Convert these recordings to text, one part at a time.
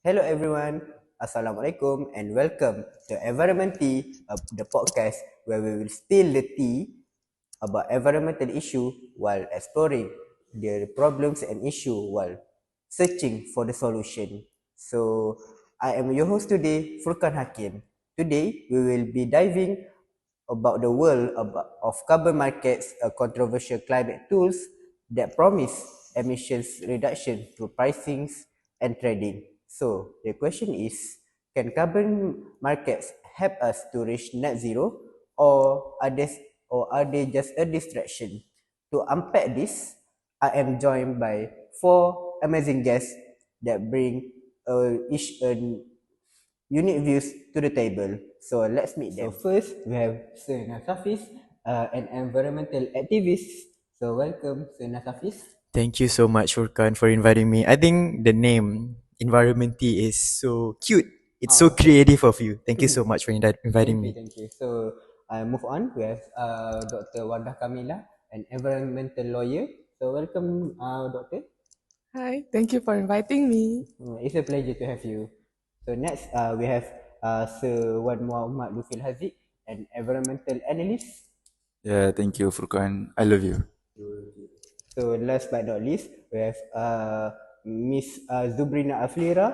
Hello everyone, Assalamualaikum and welcome to Environment Tea, the podcast where we will spill the tea about environmental issue while exploring the problems and issue while searching for the solution. So, I am your host today, Furkan Hakim. Today, we will be diving about the world of carbon markets, controversial climate tools that promise emissions reduction through pricings and trading. So the question is, can carbon markets help us to reach net zero, or are they just a distraction? To unpack this, I am joined by four amazing guests that bring each unique views to the table. So let's meet them. So first, we have Sir Nasafis, an environmental activist. So welcome, Sir Nasafis. Thank you so much, Furkan, for inviting me. I think the name Environmenty is so cute. It's so Okay. creative of you. Thank you so much for inviting me. Thank you. So I move on. We have Dr. Wardah Kamila, an environmental lawyer. So welcome, Doctor. Hi, thank you for inviting me. It's a pleasure to have you. So next, we have Sir Wan Muhammad Lufil Haziq, an environmental analyst. Yeah, thank you, Furkan. I love you. So last but not least, we have Miss Zubrina Aflira,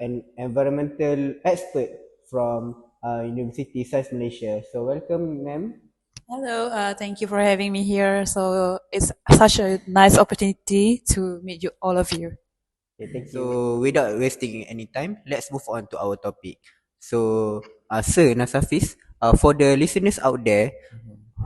an environmental expert from University Science Malaysia. So welcome, ma'am. Hello, thank you for having me here. So it's such a nice opportunity to meet you, all of you. Okay, thank you. So without wasting any time, let's move on to our topic. So, Sir Nasafis, for the listeners out there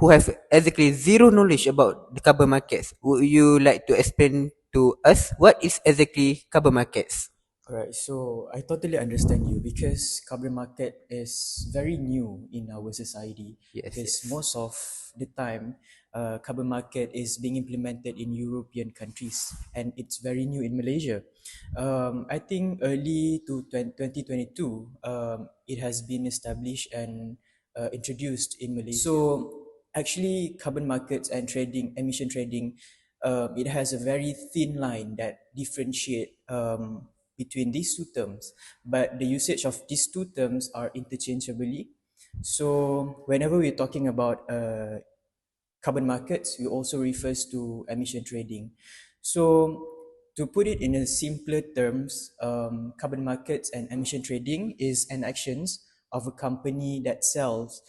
who have exactly zero knowledge about the carbon markets, would you like to explain to us what is exactly carbon markets? Alright, so I totally understand you because carbon market is very new in our society. Yes, Because yes. most of the time, carbon market is being implemented in European countries and it's very new in Malaysia. I think early to 2022, it has been established and introduced in Malaysia. So actually, carbon markets and trading, emission trading, it has a very thin line that differentiate between these two terms, but the usage of these two terms are interchangeably. So whenever we're talking about carbon markets, we also refers to emission trading. So to put it in a simpler terms, carbon markets and emission trading is an actions of a company that sells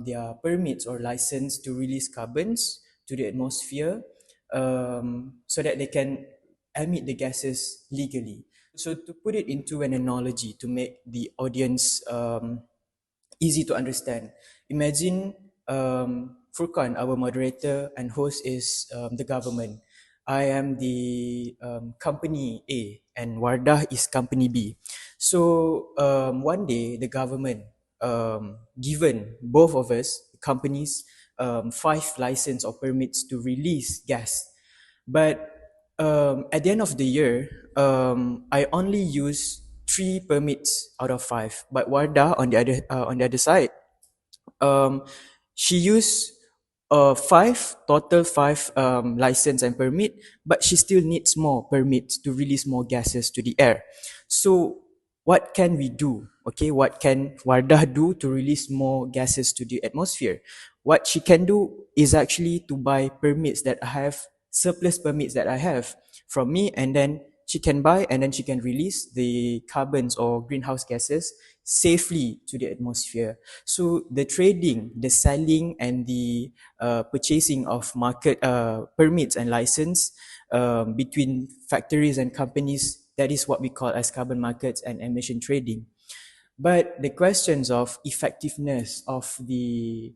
their permits or license to release carbons to the atmosphere so that they can emit the gases legally. So to put it into an analogy to make the audience easy to understand, imagine Furkan, our moderator and host, is the government. I am the company A and Wardah is company B. So one day the government given both of us companies 5 license or permits to release gas, but at the end of the year, I only use 3 permits out of 5. But Wardah on the other side, um, she used five license and permit, but she still needs more permits to release more gases to the air. So what can we do? Okay, what can Wardah do to release more gases to the atmosphere? What she can do is actually to buy permits that I have, surplus permits that I have from me, and then she can buy and then she can release the carbons or greenhouse gases safely to the atmosphere. So the trading, the selling, and the purchasing of market permits and license between factories and companies, that is what we call as carbon markets and emission trading. But the questions of effectiveness of the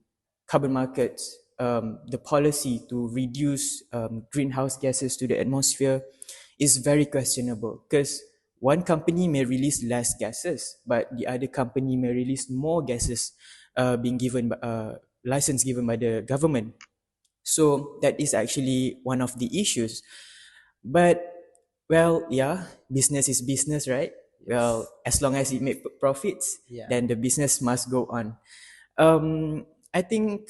carbon markets, the policy to reduce greenhouse gases to the atmosphere is very questionable because one company may release less gases, but the other company may release more gases being given license given by the government. So that is actually one of the issues. But well, yeah, business is business, right? Well, as long as it make profits, Yeah. then the business must go on. I think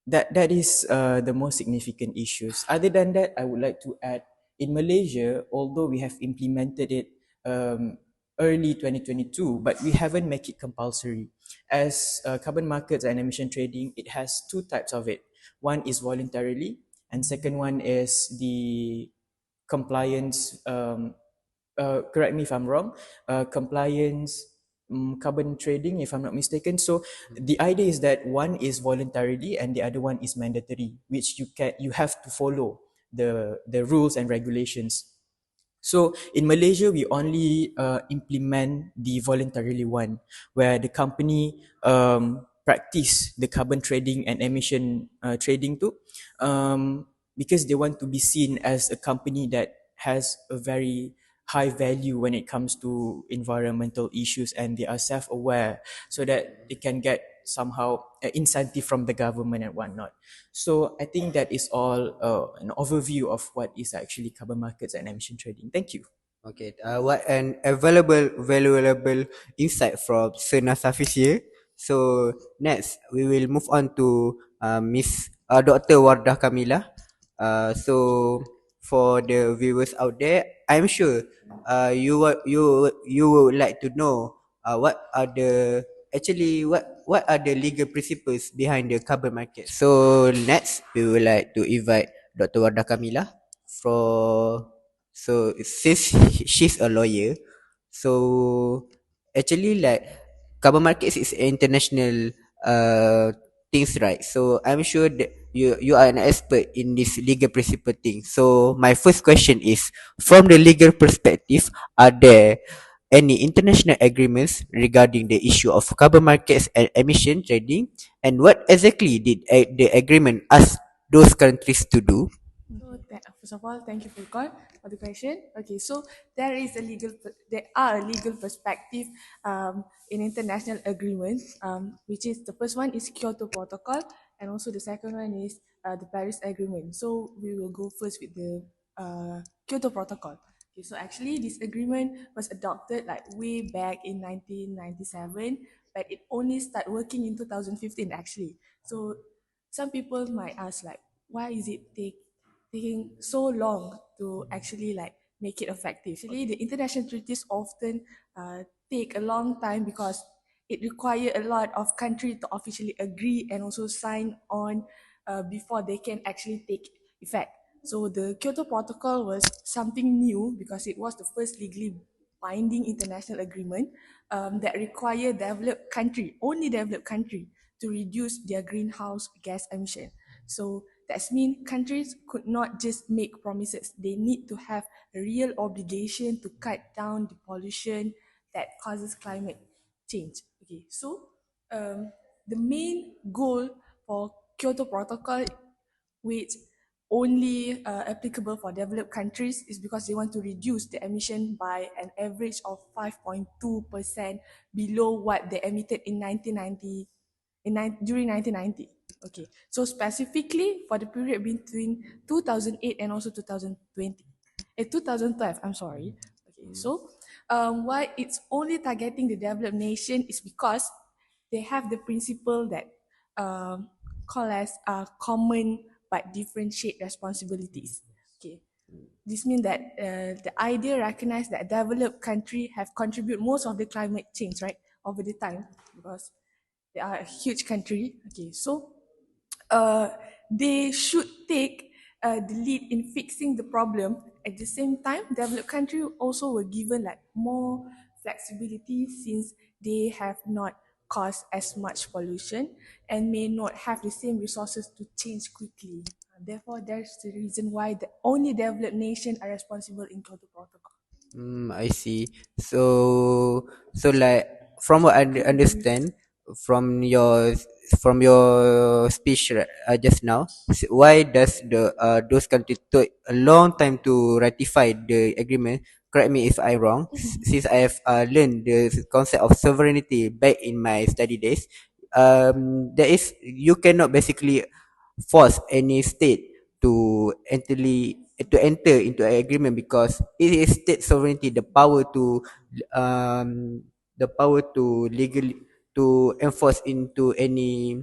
that is the most significant issues. Other than that, I would like to add in Malaysia, although we have implemented it um, early 2022, but we haven't make it compulsory. As carbon markets and emission trading, it has two types of it. One is voluntarily, and second one is the compliance. Correct me if I'm wrong. Compliance carbon trading, if I'm not mistaken. So the idea is that one is voluntarily and the other one is mandatory, which you have to follow the rules and regulations. So in Malaysia, we only implement the voluntarily one, where the company practice the carbon trading and emission trading too, because they want to be seen as a company that has a very high value when it comes to environmental issues, and they are self-aware, so that they can get somehow incentive from the government and whatnot. So I think that is all an overview of what is actually carbon markets and emission trading. Thank you. Okay, what an valuable insight from Sir Nasafis here. So next, we will move on to Miss Dr. Wardah Kamila. So for the viewers out there, I'm sure you would like to know what are the what are the legal principles behind the carbon market. So next, we would like to invite Dr. Wardah Kamila for since she's a lawyer, so actually like carbon markets is international things, right? So I'm sure that you are an expert in this legal principle thing. So my first question is, from the legal perspective, are there any international agreements regarding the issue of carbon markets and emission trading, and what exactly did the agreement ask those countries to do? So, first of all, thank you for the question. Okay, so there are a legal perspective in international agreement, which is the first one is Kyoto Protocol, and also the second one is the Paris Agreement. So we will go first with the Kyoto Protocol. Okay, so actually this agreement was adopted like way back in 1997, but it only started working in 2015 actually. So some people might ask like, why is it taking so long to actually like make it effective? Actually, the international treaties often take a long time because it requires a lot of countries to officially agree and also sign on before they can actually take effect. So the Kyoto Protocol was something new because it was the first legally binding international agreement that require only developed country, to reduce their greenhouse gas emission. So that means countries could not just make promises. They need to have a real obligation to cut down the pollution that causes climate change. Okay, so the main goal for Kyoto Protocol, which only applicable for developed countries, is because they want to reduce the emission by an average of 5.2% below what they emitted in 1990 during 1990. Okay, so specifically for the period between 2008 and also 2020, 2012, I'm sorry. Okay, so why it's only targeting the developed nation is because they have the principle that called as common but differentiate responsibilities. Okay, this means that the idea recognizes that developed country have contributed most of the climate change, right, over the time, because they are a huge country. Okay, so they should take the lead in fixing the problem. At the same time, developed country also were given like more flexibility, since they have not caused as much pollution and may not have the same resources to change quickly. Therefore, that's the reason why the only developed nation are responsible in Kyoto Protocol. I see. So like from what I understand from your speech just now, why does the those countries took a long time to ratify the agreement? Correct me if I'm wrong. Since I have learned the concept of sovereignty back in my study days, there is you cannot basically force any state to enter into an agreement, because it is state sovereignty, the power to legally to enforce into any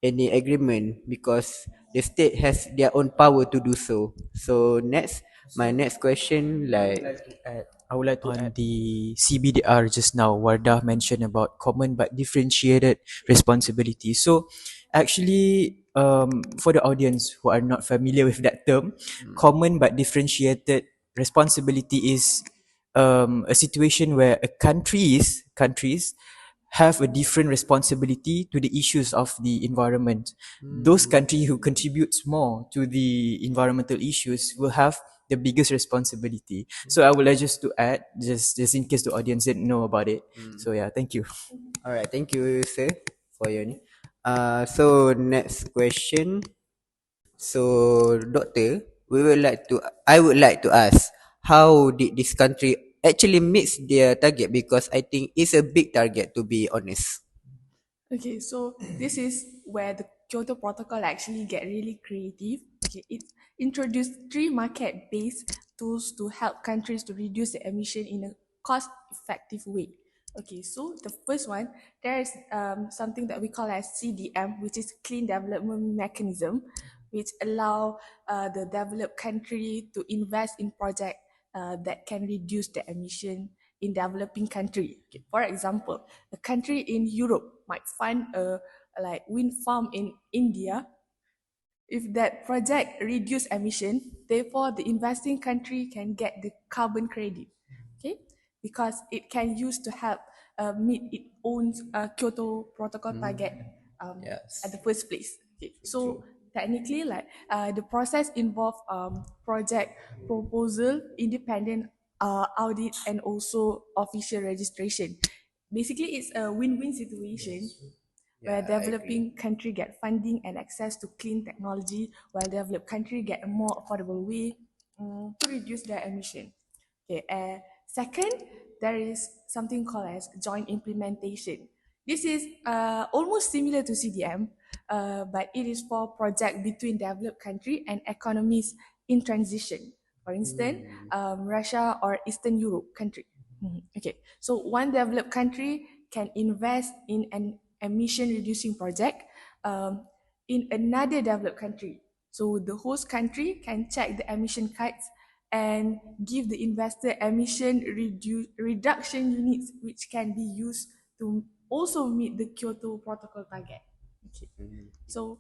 agreement, because the state has their own power to do so. So next, my next question, I would like, like to add. I would like to on the CBDR just now. Wardah mentioned about common but differentiated responsibility. So, actually, for the audience who are not familiar with that term, common but differentiated responsibility is a situation where countries have a different responsibility to the issues of the environment. Those countries who contributes more to the environmental issues will have the biggest responsibility. So I would like just to add, just in case the audience didn't know about it. So yeah, thank you. Alright, thank you, sir, for your ni. So next question. So, doctor, I would like to ask, how did this country actually meet their target? Because I think it's a big target, to be honest. Okay, so this is where the Kyoto Protocol actually get really creative. Okay, it introduced three market-based tools to help countries to reduce the emission in a cost-effective way. Okay, so the first one, there is something that we call as CDM, which is Clean Development Mechanism, which allow the developed country to invest in projects that can reduce the emission in developing country. Okay, for example, a country in Europe might fund a like wind farm in India. If that project reduce emission, therefore the investing country can get the carbon credit. Okay, because it can use to help meet its own Kyoto Protocol target Yes. at the first place. Okay, so technically, like the process involve project proposal, independent audit, and also official registration. Basically, it's a win-win situation where developing country get funding and access to clean technology, while developed country get a more affordable way to reduce their emission. Okay. Second, there is something called as joint implementation. This is almost similar to CDM, but it is for project between developed country and economies in transition. For instance, Russia or Eastern Europe country. Okay, so one developed country can invest in an emission reducing project in another developed country. So the host country can check the emission cuts and give the investor emission reduction units, which can be used to also meet the Kyoto Protocol target. Okay. So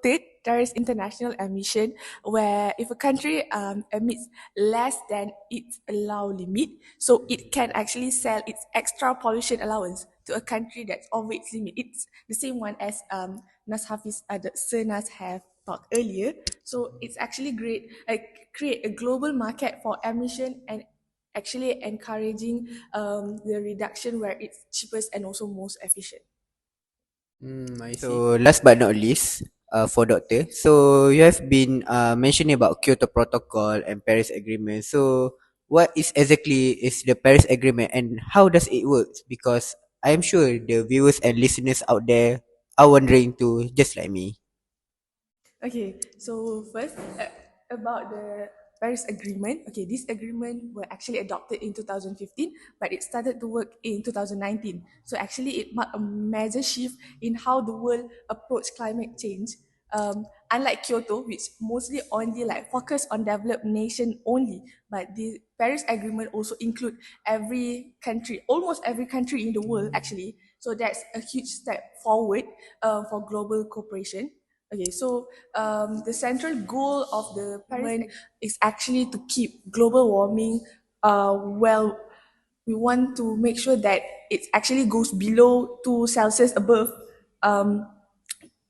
third, there is international emission, where if a country emits less than its allowed limit, so it can actually sell its extra pollution allowance to a country that's over its limit. It's the same one as Nas Hafiz, Sir Nas have talked earlier. So it's actually great, create a global market for emission and actually encouraging the reduction where it's cheapest and also most efficient. I see. So last but not least, for doctor, so you have been mentioning about Kyoto Protocol and Paris Agreement. So what is exactly is the Paris Agreement and how does it work? Because I'm sure the viewers and listeners out there are wondering too, just like me. Okay, so first about the Paris Agreement. Okay, this agreement were actually adopted in 2015, but it started to work in 2019. So actually, it marked a major shift in how the world approach climate change. Unlike Kyoto, which mostly only like focus on developed nation only, but the Paris Agreement also include every country, almost every country in the world actually. So that's a huge step forward for global cooperation. Okay, so the central goal of the Paris is actually to keep global warming well. We want to make sure that it actually goes below 2 Celsius above um,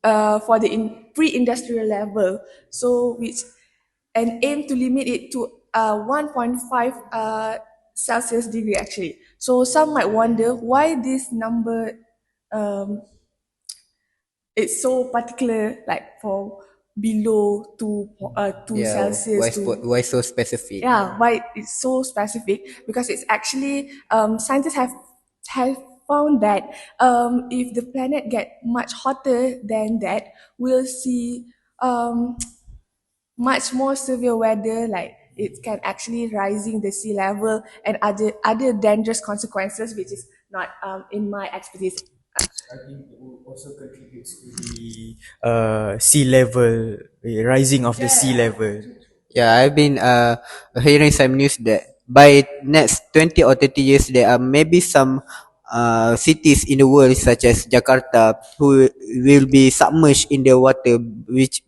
for the pre-industrial level. So which and aim to limit it to 1.5 Celsius degree actually. So some might wonder why this number um, it's so particular, like for below 2 Yeah, Celsius to why so specific? yeah, why it's so specific, because it's actually scientists have found that if the planet get much hotter than that, we'll see um, much more severe weather, like it can actually rising the sea level and other dangerous consequences, which is not in my expertise. I think it will also contributes to the sea level, rising of the sea level. Yeah, I've been hearing some news that by next 20 or 30 years, there are maybe some cities in the world such as Jakarta who will be submerged in the water, which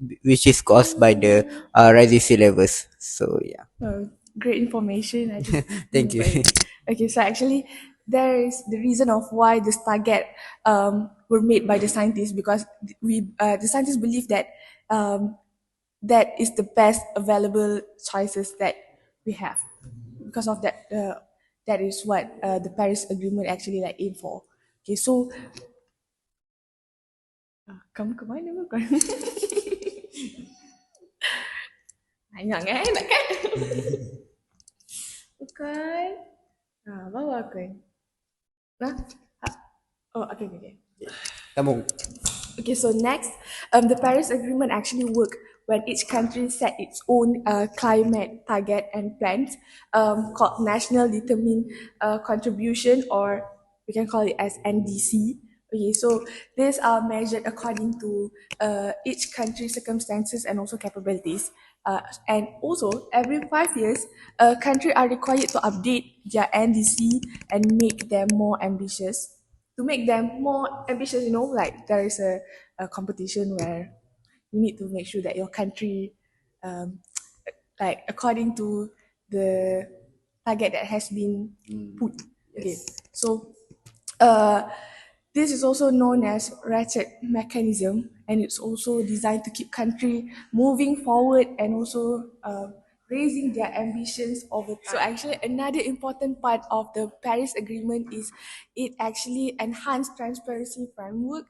is caused by the rising sea levels. So yeah, Great information. I just thank you. okay. So actually, there is the reason of why this target were made by the scientists, because the scientists believe that that is the best available choices that we have. Because of that, that is what the Paris Agreement actually like aim for. Okay, so kamu ke mana bukan? Banyak nak kan? Bukan. Bawa kan? Nah, oh, okay, okay, okay. Sambung. Okay, so next, the Paris Agreement actually work when each country set its own climate target and plans, called National Determined Contribution, or we can call it as NDC. Okay, so these are measured according to each country's circumstances and also capabilities. And also, every 5 years, a country are required to update their NDC and make them more ambitious. To make them more ambitious, like there is a competition where you need to make sure that your country, um, like according to the target that has been put. Okay, so uh, this is also known as ratchet mechanism, and it's also designed to keep country moving forward and also raising their ambitions over time. So actually, another important part of the Paris Agreement is it actually enhanced transparency framework,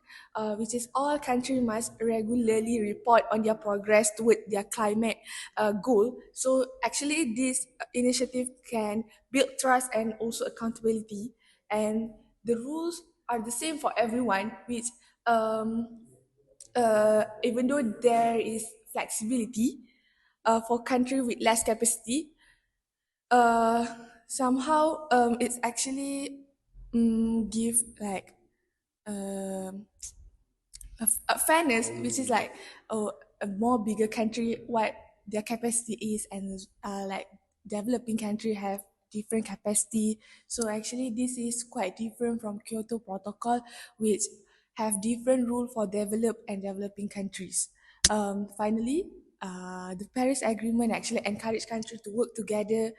which is all countries must regularly report on their progress toward their climate goal. So actually, this initiative can build trust and also accountability, and the rules are the same for everyone, which even though there is flexibility for country with less capacity, uh, somehow it's actually give like um, a fairness, which is like a more bigger country what their capacity is, and like developing country have different capacity. So actually, this is quite different from Kyoto Protocol, which have different rule for developed and developing countries. Finally, the Paris Agreement actually encourage countries to work together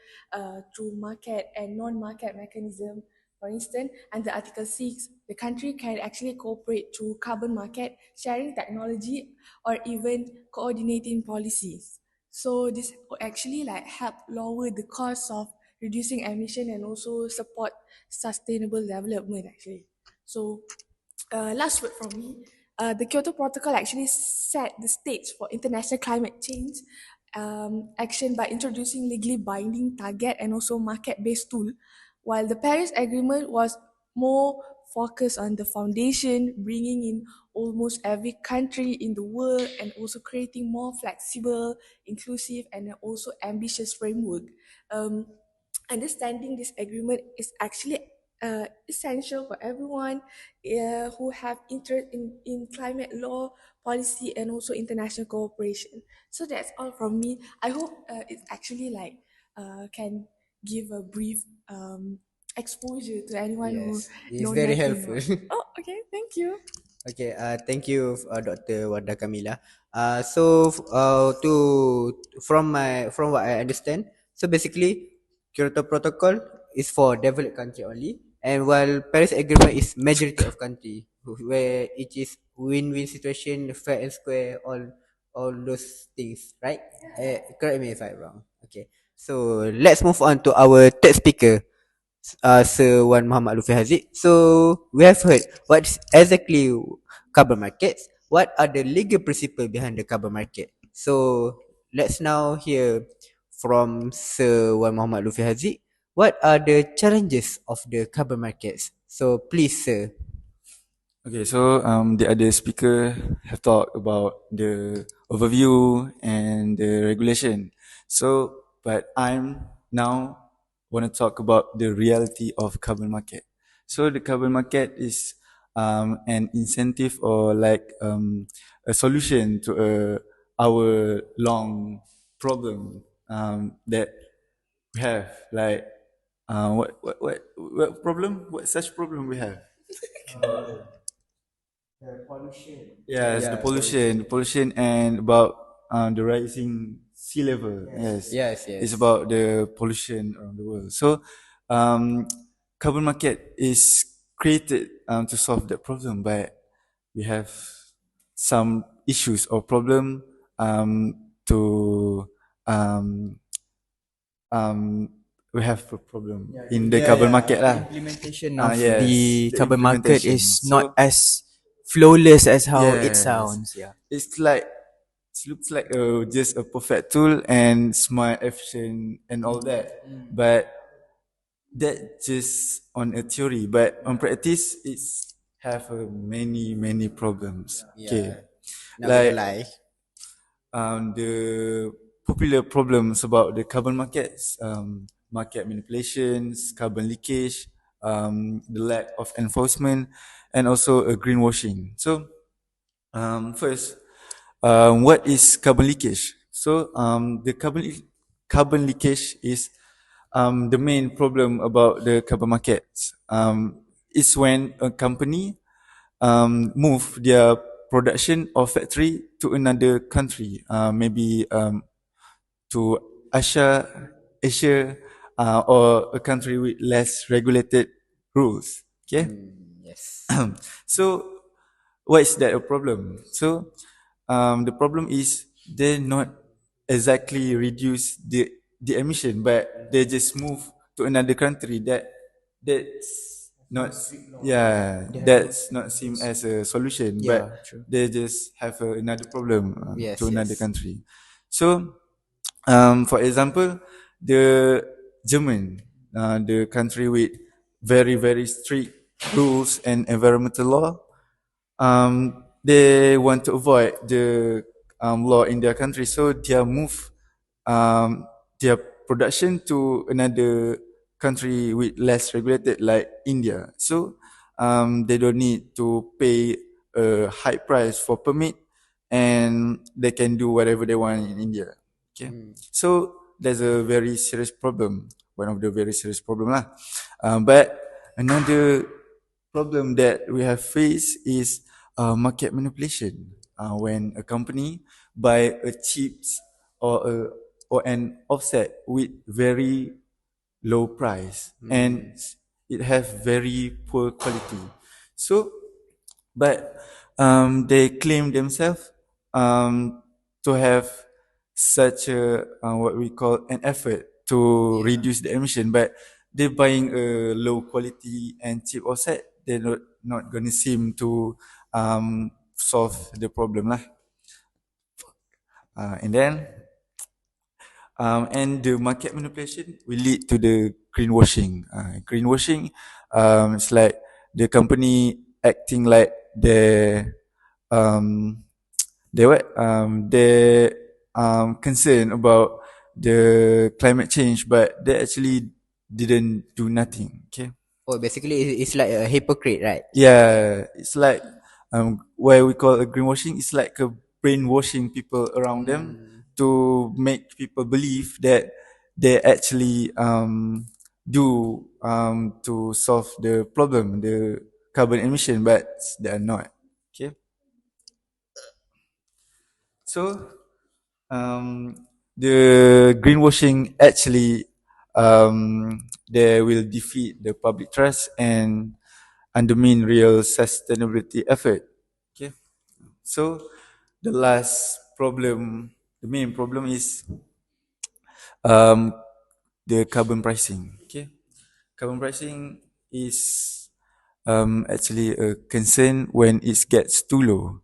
through market and non-market mechanism. For instance, under Article 6, the country can actually cooperate through carbon market, sharing technology, or even coordinating policies. So this will actually like help lower the cost of reducing emission and also support sustainable development actually. So last word from me. The Kyoto Protocol actually set the stage for international climate change action by introducing legally binding target and also market-based tool, while the Paris Agreement was more focused on the foundation, bringing in almost every country in the world and also creating more flexible, inclusive, and also ambitious framework. Um, Understanding this agreement is actually essential for everyone who have interest in climate law, policy, and also international cooperation. So that's all from me. I hope it's actually like can give a brief exposure to anyone who Yes, it's know very nothing helpful. about. Oh, okay. Thank you. Okay, thank you, Dr. Wada Kamila. To from what I understand, so basically, Kyoto Protocol is for developed country only, and while Paris Agreement is majority of country, where it is win-win situation, fair and square, all those things, right? Correct me if I'm wrong. Okay, so let's move on to our third speaker, Sir Wan Muhammad Lufi Haziq. So we have heard what is exactly carbon markets. What are the legal principle behind the carbon market? So let's now hear from Sir Wan Muhammad Lufi Haziq. What are the challenges of the carbon markets? So please, sir. Okay, so the other speaker have talked about the overview and the regulation. So, but I'm now want to talk about the reality of carbon market. So the carbon market is an incentive or like a solution to our long problem that we have like what problem? What such problem we have? Yes, the Yeah, pollution, and about the rising sea level. Yes, yes, it's yes. about the pollution around the world. So, um, carbon market is created to solve that problem, but we have some issues or problem to um, um, we have a problem in the carbon market The lah. implementation of Yes, the the carbon market implementation. is not So as flawless as how it yes, sounds. Yeah. it's like it looks like just a perfect tool and smart, efficient, and all that. But that just on a theory. But on practice, it's have many problems. Okay, Yeah. Not gonna like lie. the popular problems about the carbon markets, market manipulations, carbon leakage, the lack of enforcement, and also greenwashing. So first, what is carbon leakage? So the carbon leakage is the main problem about the carbon markets. It's when a company move their production or factory to another country, maybe to Asia, or a country with less regulated rules. Okay, Yes. so why is that a problem? So the problem is they not exactly reduce the emission, but they just move to another country that's not yeah that's not seen as a solution, but Yeah, true. they just have another problem to Yes, another yes. country. So for example, the German, the country with very strict rules and environmental law, they want to avoid the law in their country, so they move um, their production to another country with less regulated, like India. So they don't need to pay a high price for permit, and they can do whatever they want in India. Okay, so there's a very serious problem. One of the very serious problem lah. But another problem that we have faced is market manipulation. When a company buy a chips or a or an offset with very low price, and it has very poor quality. So, but they claim themselves to have such a what we call an effort to reduce the emission, but they're buying a low quality and cheap offset. They're not gonna seem to solve the problem lah. And then and the market manipulation will lead to the greenwashing. Greenwashing, it's like the company acting like um, they what they concerned about the climate change, but they actually didn't do nothing. Okay. Oh, basically, it's like a hypocrite, right? Yeah, it's like where we call a greenwashing. It's like a brainwashing people around them to make people believe that they actually do to solve the problem, the carbon emission, but they are not. Okay, so um, the greenwashing actually they will defeat the public trust and undermine real sustainability effort. Okay, so the last problem, the main problem is um, the carbon pricing. Okay, carbon pricing is actually a concern when it gets too low.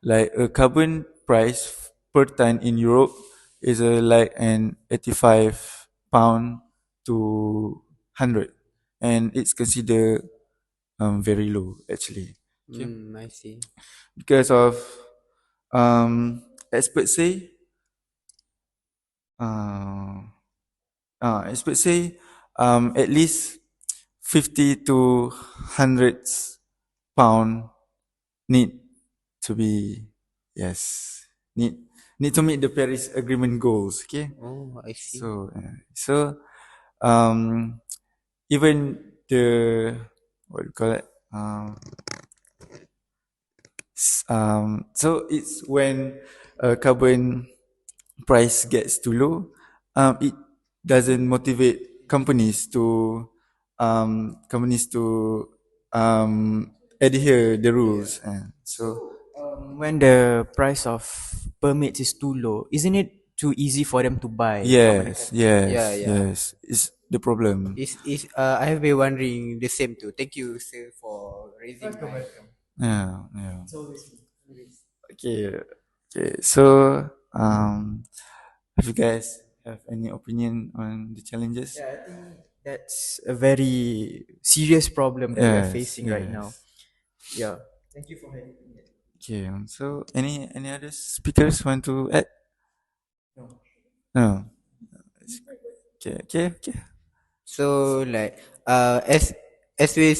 Like a carbon price per ton in Europe is like an 85 pound to 100, and it's considered very low actually. Okay, I see. because of experts say uh, experts say at least 50 to 100 pound need to be yes need need to meet the Paris Agreement goals. Okay. Oh, I see. So even the what do you call it? So it's when carbon price gets too low, it doesn't motivate companies to adhere the rules. So When the price of permits is too low, isn't it too easy for them to buy carbon yes, credit? yes, Yeah, yeah. yes, it's the problem. I have been wondering the same too. Thank you, sir, for raising my. Yeah, yeah. Okay, okay. So, have you guys have any opinion on the challenges? Yeah, I think that's a very serious problem that we are Yes, facing right now. yes. Yeah. Thank you for having me. Okay. So, any other speakers want to add? No. No. Okay, okay, okay. So like as we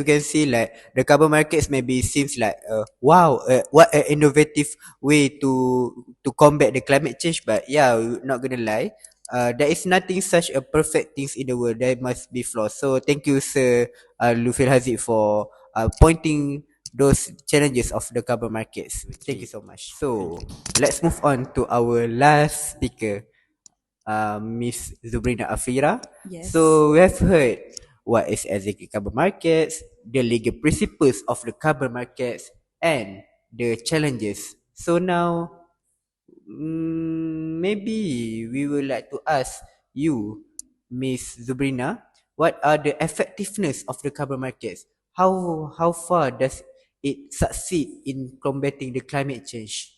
can see, like the carbon markets maybe seems like wow, what an innovative way to combat the climate change. But yeah, we're not gonna lie, there is nothing such a perfect things in the world. There must be flaws. So thank you, Sir Lufil Haziq, for pointing those challenges of the carbon markets. Thank you so much. So let's move on to our last speaker, Miss Zubrina Afira. Yes. So we have heard what is exactly carbon markets, the legal principles of the carbon markets, and the challenges. So now, maybe we would like to ask you, Miss Zubrina, what are the effectiveness of the carbon markets? How far does it succeed in combating the climate change?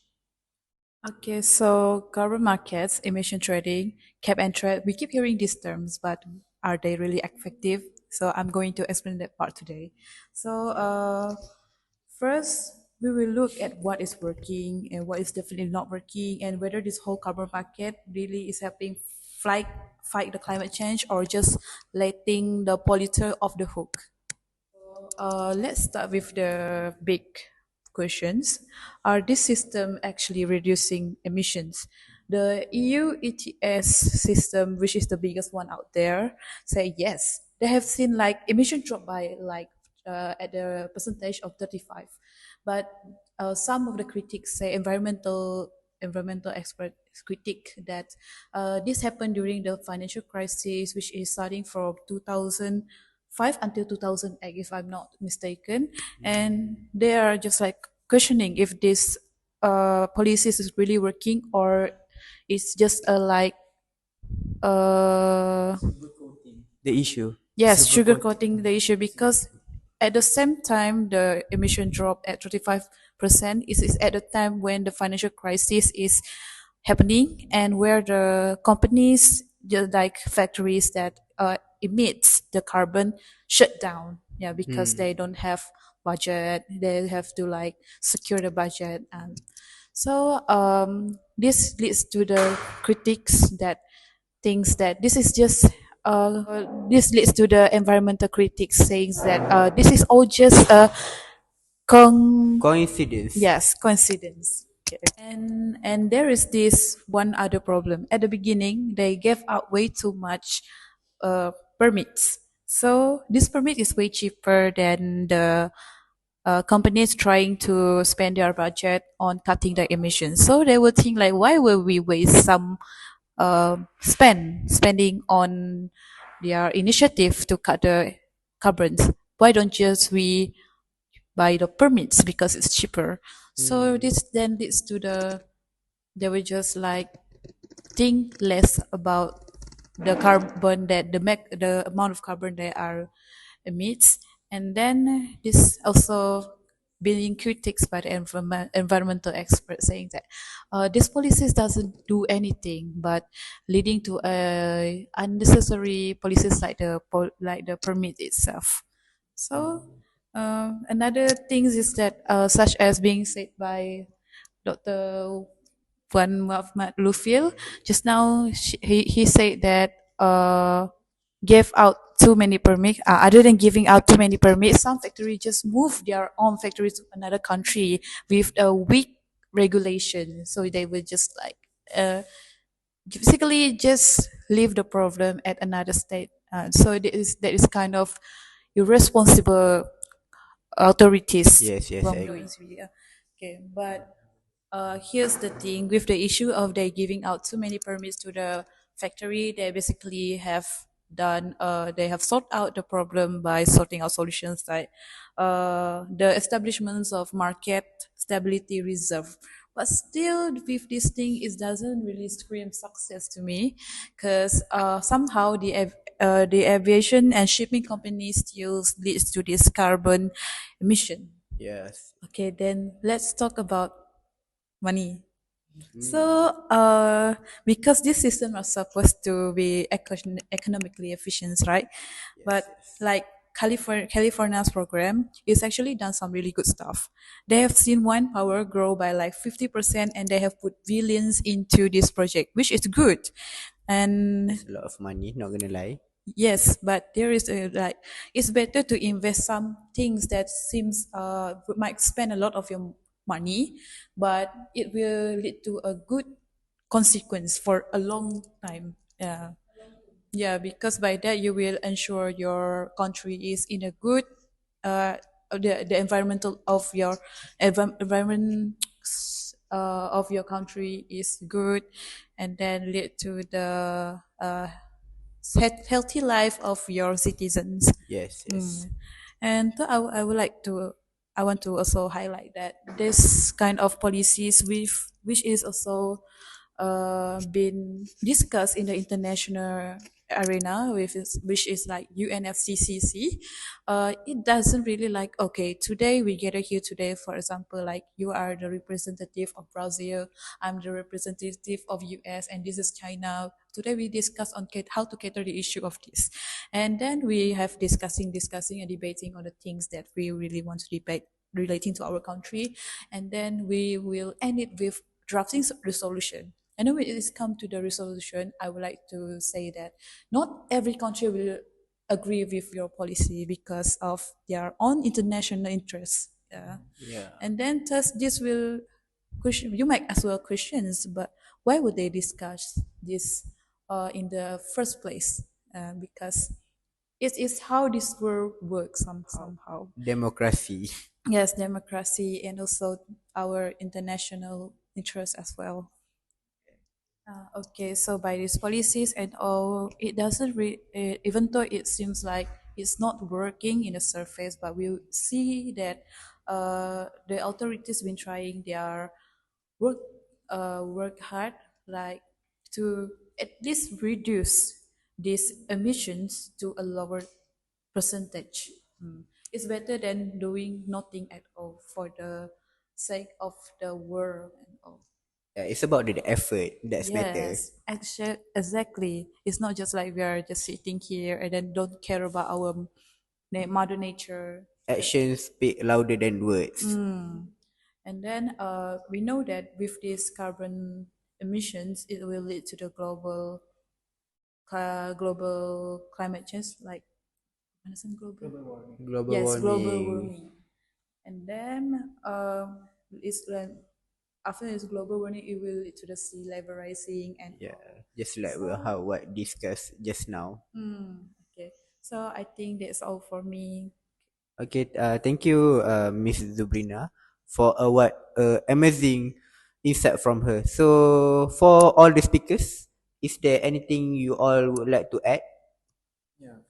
Okay, so carbon markets, emission trading, cap and trade, we keep hearing these terms, but are they really effective? So I'm going to explain that part today. So first, we will look at what is working and what is definitely not working, and whether this whole carbon market really is helping fight fight the climate change or just letting the polluter off the hook. Let's start with the big questions. Are this system actually reducing emissions? The EU ETS system, which is the biggest one out there, say yes. They have seen like emission drop by like at the percentage of 35, but some of the critics say environmental expert critique that this happened during the financial crisis, which is starting from 2005 until 2008, if I'm not mistaken. And they are just like questioning if this policies is really working or it's just a like uh, The issue. yes, Silver sugarcoating the issue because at the same time the emission drop at 35% is at the time when the financial crisis is happening and where the companies just like factories that emits the carbon shut down, yeah, because they don't have budget, they have to like secure the budget. And so this leads to the critics that thinks that this is just this leads to the environmental critics saying that this is all just a Coincidence. yes, coincidence. And there is this one other problem. At the beginning, they gave out way too much permits. So this permit is way cheaper than the companies trying to spend their budget on cutting their emissions. So they would think like, why will we waste some spending on their initiative to cut the carbons? Why don't just we buy the permits because it's cheaper? So this then leads to they will just like think less about the carbon that the amount of carbon they are emits. And then this also being critics by the environmental experts saying that this policies doesn't do anything but leading to unnecessary policies like the permit itself. So another things is that such as being said by Dr. Wan Muhammad Lufil just now, he said that gave out too many permits. Other than giving out too many permits, some factories just move their own factories to another country with a weak regulation. So they will just like basically just leave the problem at another state. So that is kind of irresponsible authorities Yes, yes, I agree. wrongdoings. Really. Okay, but here's the thing with the issue of they giving out too many permits to the factory. They basically have done. They have sorted out the problem by sorting out solutions like the establishments of market stability reserve. But still, with this thing, it doesn't really scream success to me, because somehow the aviation and shipping companies still leads to this carbon emission. Yes. Okay, then let's talk about money. So, because this system are supposed to be economically efficient, right? But like California's program is actually done some really good stuff. They have seen wind power grow by like 50%, and they have put billions into this project, which is good. And A lot of money, not gonna lie. yes, but there is a like it's better to invest some things that seems might spend a lot of your money, but it will lead to a good consequence for a long time. Yeah, yeah, because by that you will ensure your country is in a good the environmental of your environment of your country is good, and then lead to the healthy life of your citizens. Yes, yes. And I would like to, I want to also highlight that this kind of policies which is also been discussed in the international arena which is like UNFCCC. It doesn't really like, okay, today we gather here today, for example, like you are the representative of Brazil, I'm the representative of US, and this is China. Today we discuss on how to cater the issue of this, and then we have discussing and debating on the things that we really want to debate relating to our country, and then we will end it with drafting resolution. And then when it is come to the resolution, I would like to say that not every country will agree with your policy because of their own international interests. Yeah. Yeah. And then thus this will question, you might as well questions, but why would they discuss this in the first place? Because it is how this world works somehow. Democracy. Yes, democracy and also our international interests as well. Okay, so by these policies and all, it doesn't even though it seems like it's not working in the surface, but we see that the authorities been trying their work work hard, like to at least reduce these emissions to a lower percentage. It's better than doing nothing at all for the sake of the world and all. Yeah, it's about the effort. That's better. Yes, exactly. It's not just like we are just sitting here and then don't care about our mother nature. Actions speak louder than words. And then we know that with these carbon emissions, it will lead to the global climate change, like understand global? Global Yes, warming. global warming. And then it's after this global warming, it will lead to the sea level rising and Yeah, all. just like how what discussed just now. Okay, so I think that's all for me. Okay, thank you, Miss Zubrina, for a amazing insight from her. So, for all the speakers, is there anything you all would like to add? Yeah.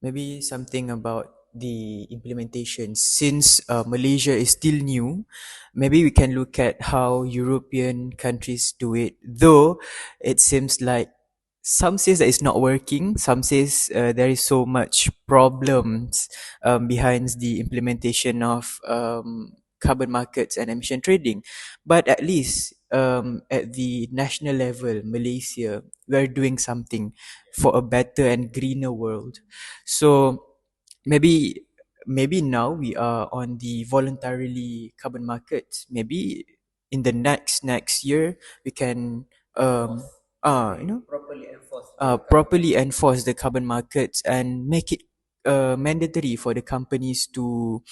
Maybe something about the implementation. Since Malaysia is still new, maybe we can look at how European countries do it. Though it seems like some says that it's not working, some says there is so much problems behind the implementation of carbon markets and emission trading. But at least at the national level, Malaysia, we're doing something for a better and greener world. So maybe now we are on the voluntarily carbon market. Maybe in the next year we can you know Properly enforced. properly enforce the carbon markets and make it mandatory for the companies to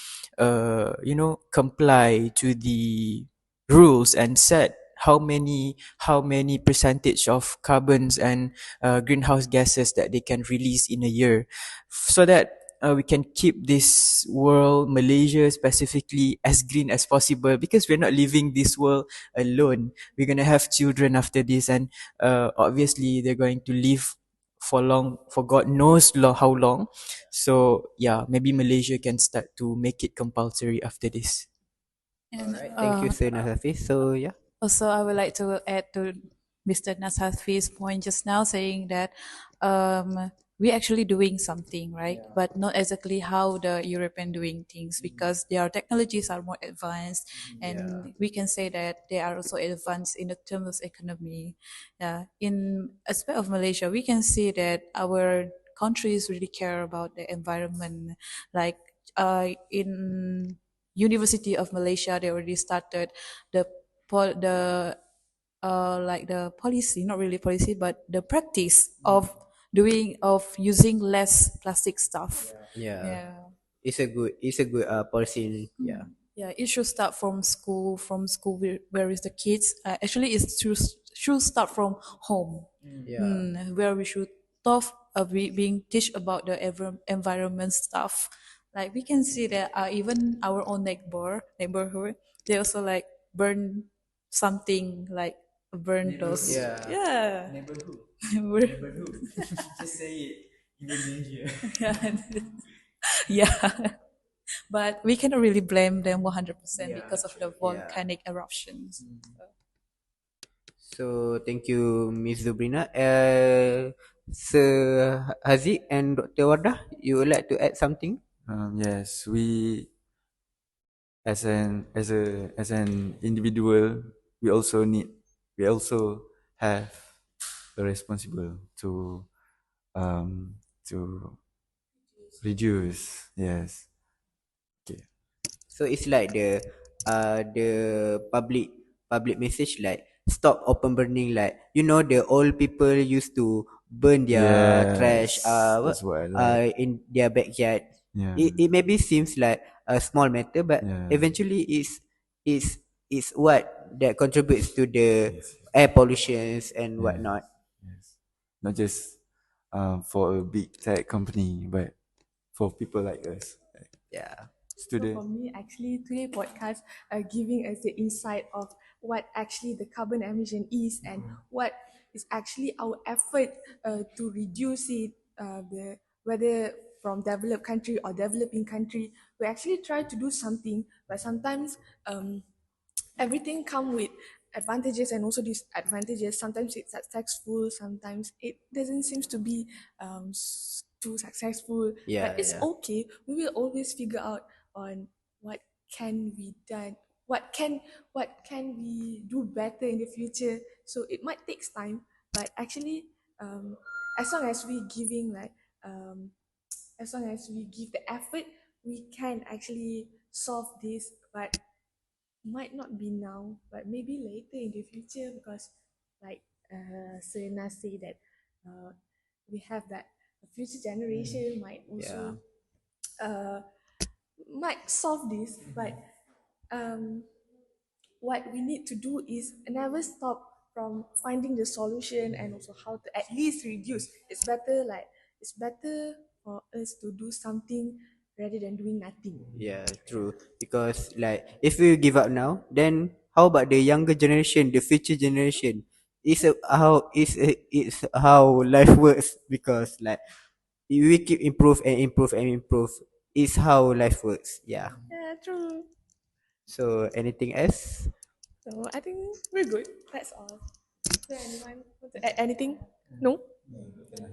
comply to the rules and set how many percentage of carbons and greenhouse gases that they can release in a year, so that we can keep this world, Malaysia specifically, as green as possible, because we're not living this world alone. We're gonna have children after this, and obviously they're going to live for long, for God knows how long. So yeah, maybe Malaysia can start to make it compulsory after this. And Thank you, Sir Hafiz. So yeah. also, I would like to add to Mr. Nashafi's point just now, saying that we're actually doing something, right? But not exactly how the European doing things, because their technologies are more advanced, and we can say that they are also advanced in the terms of economy. Yeah. In aspect of Malaysia, we can see that our countries really care about the environment. Like in University of Malaysia, they already started the the like the policy, not really policy, but the practice of using less plastic stuff. Yeah. Yeah. It's a good policy. Yeah. Yeah, it should start from school. Where is the kids? Actually, it should start from home. Yeah. Where we should talk, being teach about the environment stuff. Like we can see that even our own neighborhood, they also like burn something, like burn those. Yeah. Yeah. Neighborhood. Just say it, Indonesia. Yeah. But we cannot really blame them 100% because of the volcanic eruptions. So thank you, Miss Zubrina. Sir Haziq and Dr. Wardah, you would like to add something? Yes, we as an individual, we also have a responsible to reduce. Yes. Okay. So it's like the public message, like stop open burning, like the old people used to burn their trash Yes, that's what I like. in their backyard. Yeah. It maybe seems like a small matter, but Yeah. eventually it's what that contributes to the air pollutions and whatnot. Yes. Not just for a big tech company, but for people like us, like Yeah. So for student. me, actually, today podcast giving us the insight of what actually the carbon emission is and what is actually our effort to reduce it, whether from developed country or developing country. We actually try to do something, but sometimes everything come with advantages and also disadvantages. Sometimes it's successful, sometimes it doesn't seem to be too successful. Yeah, But it's yeah. okay. We will always figure out on what can be done, what can we do better in the future. So it might take time, but actually, as long as we giving as long as we give the effort, we can actually solve this. But might not be now, but maybe later in the future, because like Serena say that we have that future generation might also might solve this, but um, what we need to do is never stop from finding the solution and also how to at least reduce. It's better for us to do something rather than doing nothing. Yeah, true. Because like if we give up now, then how about the younger generation, the future generation? It's how life works, because like if we keep improve and improve and improve. Is how life works. Yeah. Yeah, true. So anything else? So I think we're good. That's all. Is there anyone want to add anything? No?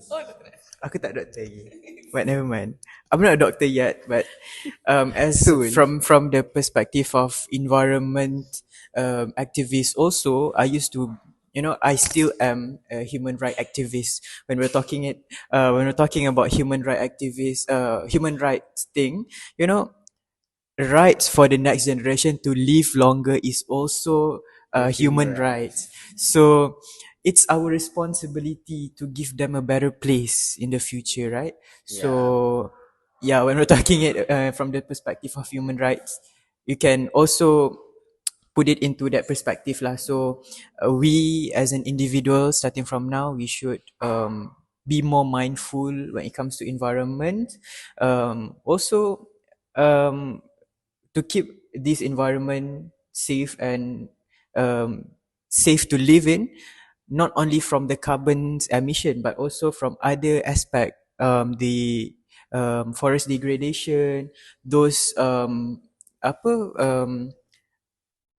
Oh, Aku tak doktor lagi. But never mind. I'm not a doctor yet, but as Soon. from the perspective of environment activists, also I used to, I still am a human right activist. When we're talking about human right activists, human rights thing, rights for the next generation to live longer is also human rights. So it's our responsibility to give them a better place in the future, right? So yeah, when we're talking it from the perspective of human rights, you can also put it into that perspective lah. So we as an individual, starting from now, we should be more mindful when it comes to environment. Also, to keep this environment safe and safe to live in, not only from the carbon emission but also from other aspect, the forest degradation, those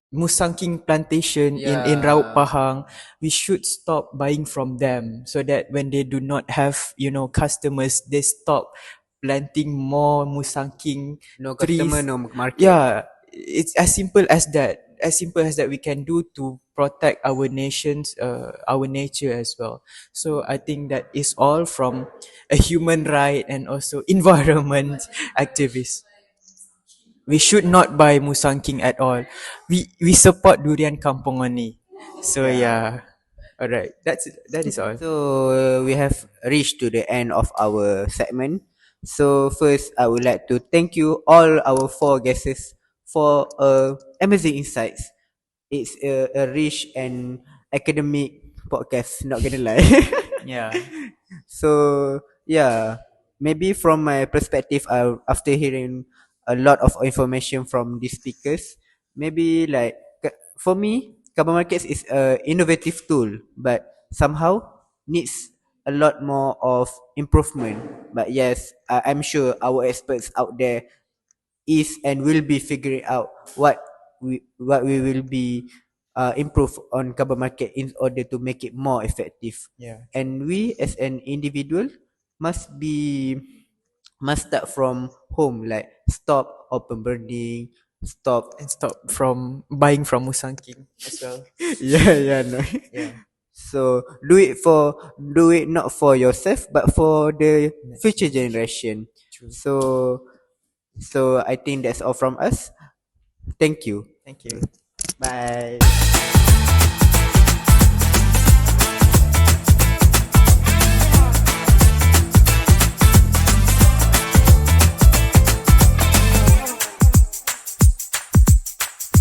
Musangking plantation in Raut Pahang, we should stop buying from them so that when they do not have, customers, they stop planting more Musangking No trees. customer, no market. Yeah, it's as simple as that. As simple as that we can do to protect our nations, our nature as well. So I think that is all from a human right and also environment activist. We should not buy Musangking at all. We support durian kampung only. So yeah. Alright. That is all. So we have reached to the end of our segment. So first, I would like to thank you all our 4 guests for amazing insights. It's a rich and academic podcast. Not gonna lie. Yeah. So yeah, maybe from my perspective, after hearing a lot of information from these speakers, maybe like for me, carbon markets is a innovative tool, but somehow needs a lot more of improvement. But yes, I'm sure our experts out there is and will be figuring out what we will be improve on carbon market in order to make it more effective. Yeah. And we as an individual must start from home, like stop open burning, stop. And stop from buying from Musangking as well. Yeah, no. Yeah. So do it not for yourself but for the future generation. True. So I think that's all from us. Thank you. Thank you. Bye.